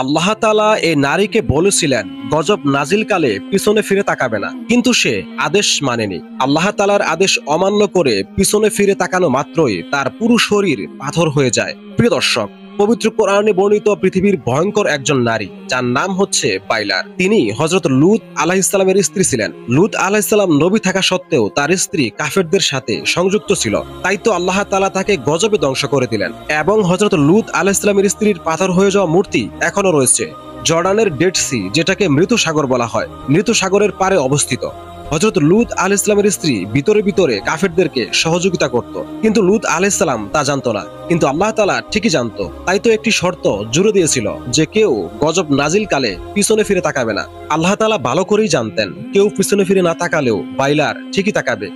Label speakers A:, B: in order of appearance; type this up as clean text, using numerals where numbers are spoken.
A: আল্লাহ তাআলা এই নারীকে বলেছিলেন গজব নাজিলকালে পিছনে ফিরে তাকাবে না, কিন্তু সে আদেশ মানেনি। আল্লাহ তাআলার আদেশ অমান্য করে পিছনে ফিরে তাকানো মাত্রই তার পুরো শরীর পাথর হয়ে যায়। প্রিয় দর্শক, পবিত্র কোরআনে বর্ণিত পৃথিবীর ভয়ঙ্কর একজন নারী, যার নাম হচ্ছে বাইলার। তিনি হযরত লূত আলাইহিস সালামের স্ত্রী ছিলেন। লূত আলাইহিস সালাম নবী থাকা সত্ত্বেও তার স্ত্রী কাফেরদের সাথে সংযুক্ত ছিল, তাই তো আল্লাহ তাআলা তাকে গজবে ধ্বংস করে দিলেন। এবং হযরত লূত আলাইহিস সালামের স্ত্রীর পাথর হয়ে যাওয়া মূর্তি এখনো রয়েছে জর্ডানের ডেড সি, যেটাকে মৃত সাগর বলা হয়, মৃত সাগরের পারে অবস্থিত। হযরত লূত আলাইহিস সালামের স্ত্রী ভিতরে ভিতরে কাফেরদেরকে সহযোগিতা করত, কিন্তু লূত আলাইহিস সালাম তা জানতো না, কিন্তু আল্লাহ তাআলা ঠিকই জানতো। তাই তো একটি শর্ত জুড়ে দিয়েছিল যে কেউ গজব নাজিল কালে পিছনে ফিরে তাকাবে না। আল্লাহ তাআলা ভালো করেই জানতেন কেউ পিছনে ফিরে না তাকালেও বাইলার ঠিকই তাকাবে।